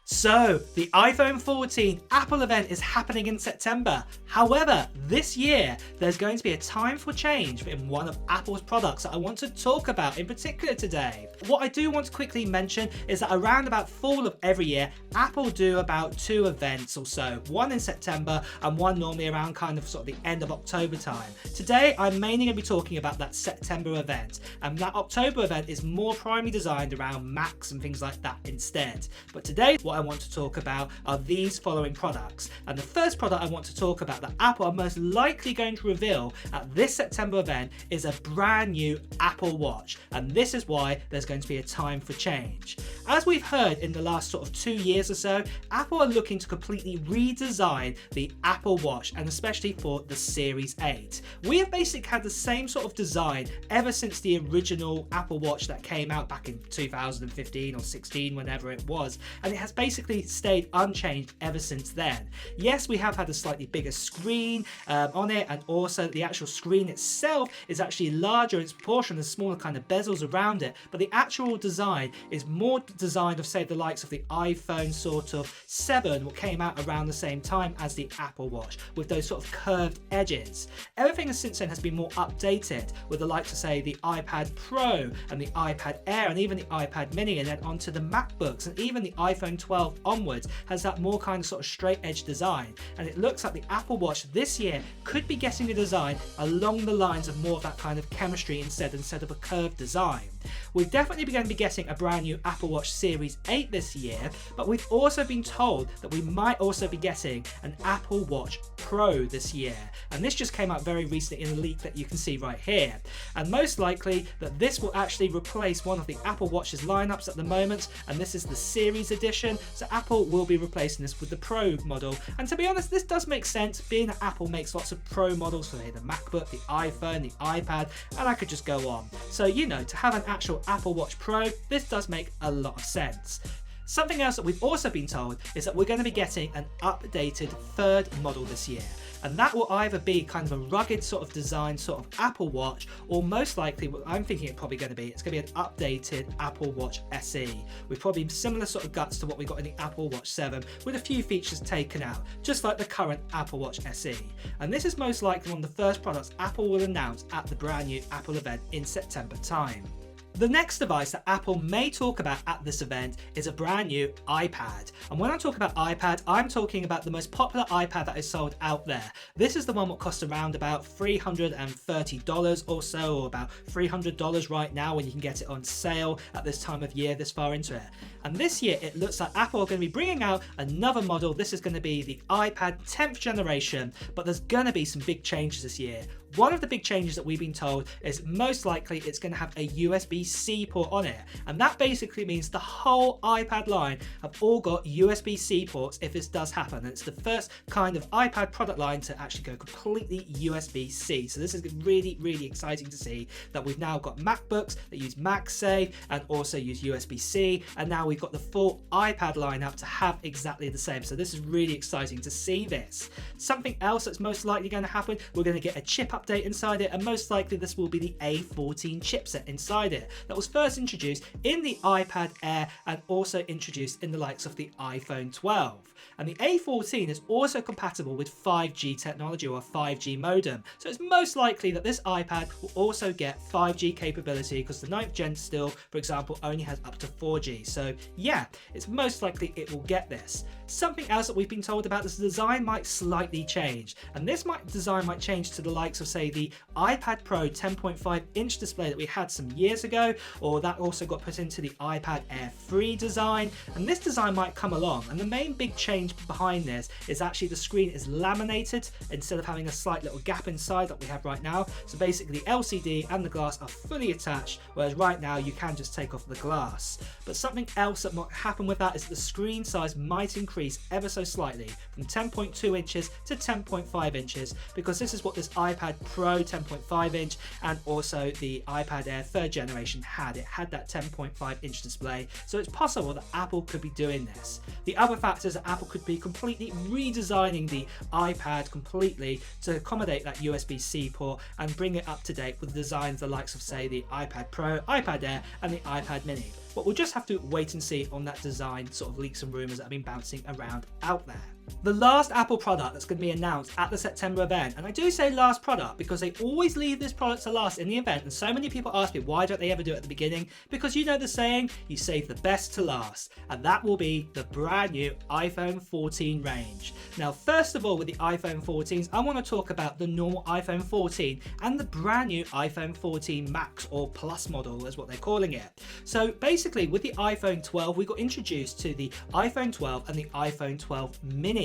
So, the iPhone 14 Apple event is happening in September. However, this year, there's going to be a time for change in one of Apple's products that I want to talk about in particular today. What I do want to quickly mention is that around about fall of every year, Apple do about 2 events or so, one in September and one normally around kind of sort of the end of October time. Today, I'm mainly going to be talking about that September event, and that October event is more primarily designed around Macs and things like that instead. But today, what I want to talk about are these following products. And the first product I want to talk about that Apple are most likely going to reveal at this September event is a brand new Apple Watch. And this is why there's going to be a time for change. As we've heard in the last sort of 2 years or so, Apple are looking to completely redesign the Apple Watch, and especially for the Series 8. We have basically had the same sort of design ever since the original Apple Watch that came out back in 2015 or 16, whenever it was, and it has basically stayed unchanged ever since then. Yes, we have had a slightly bigger screen on it, and also the actual screen itself is actually larger in its proportion, and smaller kind of bezels around it, but the actual design is more designed of, say, the likes of the iPhone sort of 7, what came out around the same time as the Apple Watch, with those sort of curved edges. Everything since then has been more updated, with the likes of, say, the iPad Pro and the iPad Air and even the iPad Mini, and then onto the MacBooks, and even the iPhone 12 onwards has that more kind of sort of straight edge design. And it looks like the Apple Watch this year could be getting a design along the lines of more of that kind of chemistry instead of a curved design. We're definitely going to be getting a brand new Apple Watch Series 8 this year, but we've also been told that we might also be getting an Apple Watch Pro this year. And this just came out very recently in a leak that you can see right here. And most likely that this will actually replace one of the Apple Watch's lineups at the moment, and this is the Series edition. So Apple will be replacing this with the Pro model. And to be honest, this does make sense, being that Apple makes lots of Pro models for the MacBook, the iPhone, the iPad, and I could just go on. So, you know, to have an actual Apple Watch Pro, this does make a lot of sense. Something else that we've also been told is that we're going to be getting an updated third model this year. And that will either be kind of a rugged sort of design sort of Apple Watch, or most likely what I'm thinking it's probably going to be, it's going to be an updated Apple Watch SE with probably similar sort of guts to what we got in the Apple Watch 7, with a few features taken out, just like the current Apple Watch SE. And this is most likely one of the first products Apple will announce at the brand new Apple event in September time. The next device that Apple may talk about at this event is a brand new iPad. And when I talk about iPad, I'm talking about the most popular iPad that is sold out there. This is the one that costs around about $330 or so, or about $300 right now when you can get it on sale at this time of year, this far into it. And this year, it looks like Apple are going to be bringing out another model. This is going to be the iPad 10th generation, but there's going to be some big changes this year. One of the big changes that we've been told is most likely it's going to have a USB-C port on it. And that basically means the whole iPad line have all got USB-C ports if this does happen. And it's the first kind of iPad product line to actually go completely USB-C. So this is really, really exciting to see that we've now got MacBooks that use MagSafe and also use USB-C. And now we've got the full iPad lineup to have exactly the same. So this is really exciting to see this. Something else that's most likely going to happen, we're going to get a chip update inside it, and most likely this will be the A14 chipset inside it that was first introduced in the iPad Air and also introduced in the likes of the iPhone 12. And the A14 is also compatible with 5G technology, or a 5G modem. So it's most likely that this iPad will also get 5G capability, because the 9th gen still, for example, only has up to 4G. So yeah, it's most likely it will get this. Something else that we've been told about is the design might slightly change. And this design might change to the likes of, say, the iPad Pro 10.5 inch display that we had some years ago, or that also got put into the iPad Air 3 design. And this design might come along. And the main big change behind this is actually the screen is laminated instead of having a slight little gap inside that we have right now. So basically the LCD and the glass are fully attached, whereas right now you can just take off the glass. But something else that might happen with that is the screen size might increase ever so slightly from 10.2 inches to 10.5 inches, because this is what this iPad Pro 10.5 inch and also the iPad Air 3rd generation had. It had that 10.5 inch display, so it's possible that Apple could be doing this. The other factor is that Apple could be completely redesigning the iPad completely to accommodate that USB-C port and bring it up to date with designs the likes of, say, the iPad Pro, iPad Air and the iPad Mini. but we'll just have to wait and see on that design sort of leaks and rumours that have been bouncing around out there. The last Apple product that's going to be announced at the September event, and I do say last product because they always leave this product to last in the event, and so many people ask me why don't they ever do it at the beginning, because you know the saying, you save the best to last, and that will be the brand new iPhone 14 range. Now first of all, with the iPhone 14s, I want to talk about the normal iPhone 14 and the brand new iPhone 14 Max or Plus model is what they're calling it. So basically with the iPhone 12 we got introduced to the iPhone 12 and the iPhone 12 mini.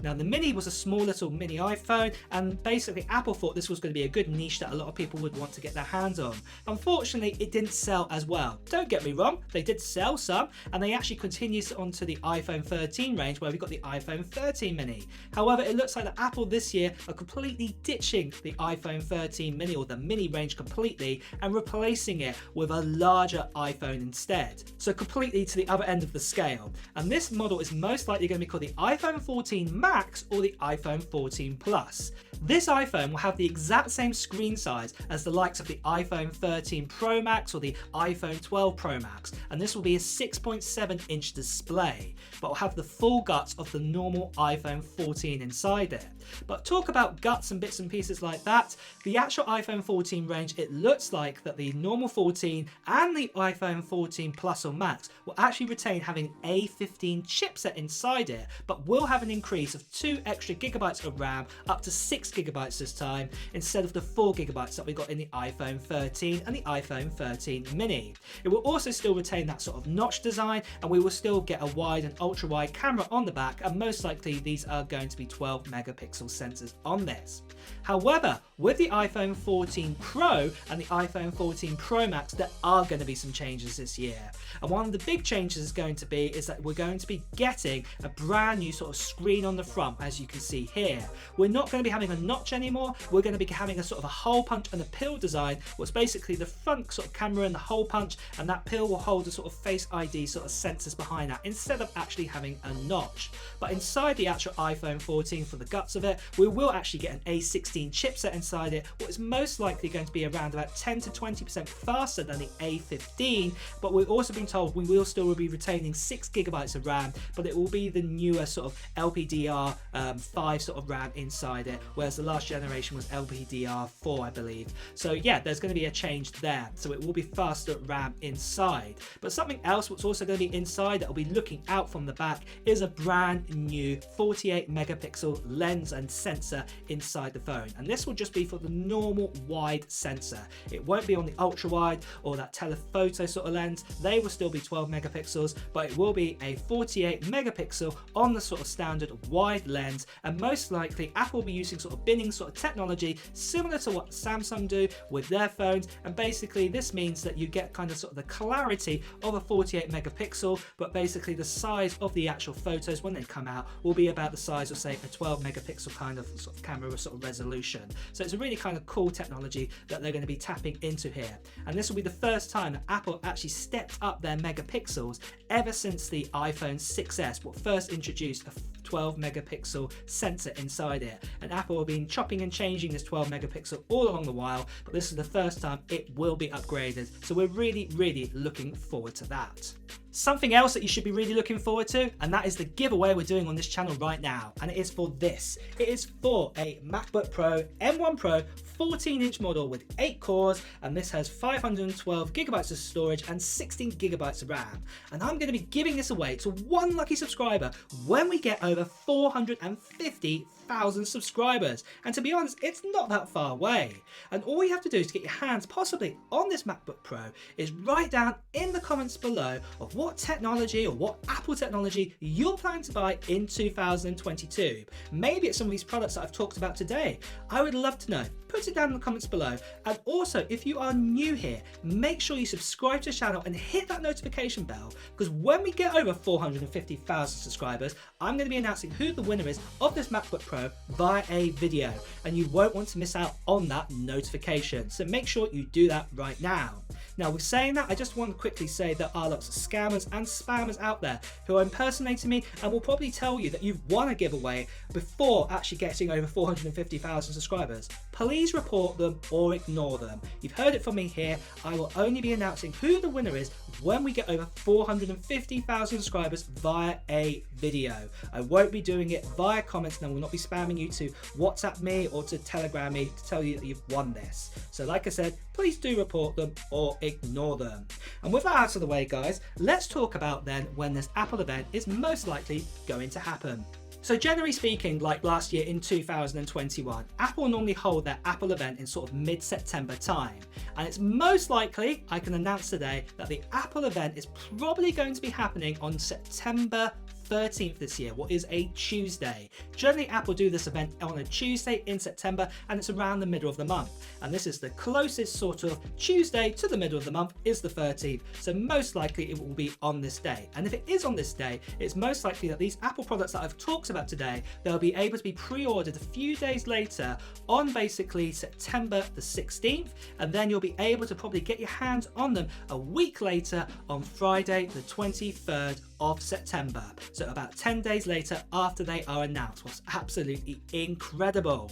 Now the mini was a small little mini iPhone, and basically Apple thought this was going to be a good niche that a lot of people would want to get their hands on. Unfortunately it didn't sell as well. Don't get me wrong, they did sell some, and they actually continued on to the iPhone 13 range where we got the iPhone 13 mini. However, it looks like that Apple this year are completely ditching the iPhone 13 mini or the mini range completely and replacing it with a larger iPhone instead. So completely to the other end of the scale. And this model is most likely going to be called the iPhone 14 Max or the iPhone 14 Plus. This iPhone will have the exact same screen size as the likes of the iPhone 13 Pro Max or the iPhone 12 Pro Max, and this will be a 6.7-inch display, but will have the full guts of the normal iPhone 14 inside it. But talk about guts and bits and pieces like that, the actual iPhone 14 range, it looks like that the normal 14 and the iPhone 14 Plus or Max will actually retain having A15 chipset inside it, but will have an increase of 2 extra gigabytes of RAM, up to 6 gigabytes this time, instead of the 4 gigabytes that we got in the iPhone 13 and the iPhone 13 mini. It will also still retain that sort of notch design, and we will still get a wide and ultra wide camera on the back, and most likely these are going to be 12 megapixel sensors on this. However, with the iPhone 14 Pro and the iPhone 14 Pro Max, there are going to be some changes this year. And one of the big changes is going to be is that we're going to be getting a brand new sort of screen on the front, as you can see here. We're not going to be having a notch anymore. We're going to be having a sort of a hole punch and a pill design, what's basically the front sort of camera and the hole punch, and that pill will hold a sort of Face ID sort of sensors behind that instead of actually having a notch. But inside the actual iPhone 14, for the guts of it, we will actually get an A16 chipset inside it, what is most likely going to be around about 10 to 20% faster than the A15, but we've also been told we will still be retaining 6 gigabytes of RAM, but it will be the newer sort of LPDDR5 sort of RAM inside it, whereas the last generation was LPDDR4, I believe. So yeah, there's going to be a change there, so it will be faster RAM inside. But something else what's also going to be inside that will be looking out from the back is a brand new 48 megapixel lens and sensor inside the phone, and this will just be for the normal wide sensor. It won't be on the ultra wide or that telephoto sort of lens. They will still be 12 megapixels, but it will be a 48 megapixel on the sort of standard wide lens, and most likely Apple will be using sort of binning sort of technology similar to what Samsung do with their phones, and basically this means that you get kind of sort of the clarity of a 48 megapixel, but basically the size of the actual photos when they come out will be about the size of say a 12 megapixel kind of sort of camera sort of resolution. So it's a really kind of cool technology that they're going to be tapping into here, and this will be the first time that Apple actually stepped up their megapixels ever since the iPhone 6s, what first introduced a 12 megapixel sensor inside it, and Apple have been chopping and changing this 12 megapixel all along the while, but this is the first time it will be upgraded, so we're really looking forward to that. Something else that you should be really looking forward to, and that is the giveaway we're doing on this channel right now, and it is for this. It is for a MacBook Pro M1 Pro 14-inch model with 8 cores, and this has 512 gigabytes of storage and 16 gigabytes of RAM. And I'm going to be giving this away to one lucky subscriber when we get over 450,000 subscribers. And to be honest, it's not that far away. And all you have to do to get your hands possibly on this MacBook Pro is write down in the comments below of what technology or what Apple technology you're planning to buy in 2022. Maybe it's some of these products that I've talked about today. I would love to know. Put it down in the comments below, and also if you are new here, make sure you subscribe to the channel and hit that notification bell, because when we get over 450,000 subscribers, I'm going to be announcing who the winner is of this MacBook Pro Pro via a video, and you won't want to miss out on that notification. So make sure you do that right now. Now, with saying that, I just want to quickly say there are lots of scammers and spammers out there who are impersonating me and will probably tell you that you've won a giveaway before actually getting over 450,000 subscribers. Please report them or ignore them. You've heard it from me here. I will only be announcing who the winner is when we get over 450,000 subscribers via a video. I won't be doing it via comments, and I will not be spamming you to WhatsApp me or to Telegram me to tell you that you've won this. So like I said, please do report them or ignore them. And with that out of the way, guys, let's talk about then when this Apple event is most likely going to happen. So generally speaking, like last year in 2021, Apple normally hold their Apple event in sort of mid-September time. And it's most likely, I can announce today, that the Apple event is probably going to be happening on September 13th this year, what is a Tuesday. Generally, Apple do this event on a Tuesday in September, and it's around the middle of the month. And this is the closest sort of Tuesday to the middle of the month is the 13th. So most likely it will be on this day. And if it is on this day, it's most likely that these Apple products that I've talked about today, they'll be able to be pre-ordered a few days later on basically September the 16th. And then you'll be able to probably get your hands on them a week later on Friday the 23rd of September. So about 10 days later after they are announced. What's absolutely incredible.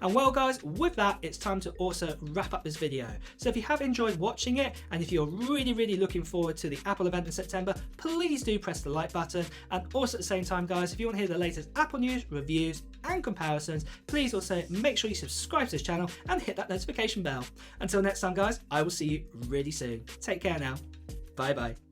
And well guys, with that, it's time to also wrap up this video. So if you have enjoyed watching it, and if you're really looking forward to the Apple event in September, please do press the like button. And also at the same time guys, if you want to hear the latest Apple news, reviews and comparisons, please also make sure you subscribe to this channel and hit that notification bell. Until next time guys, I will see you really soon. Take care now. Bye bye.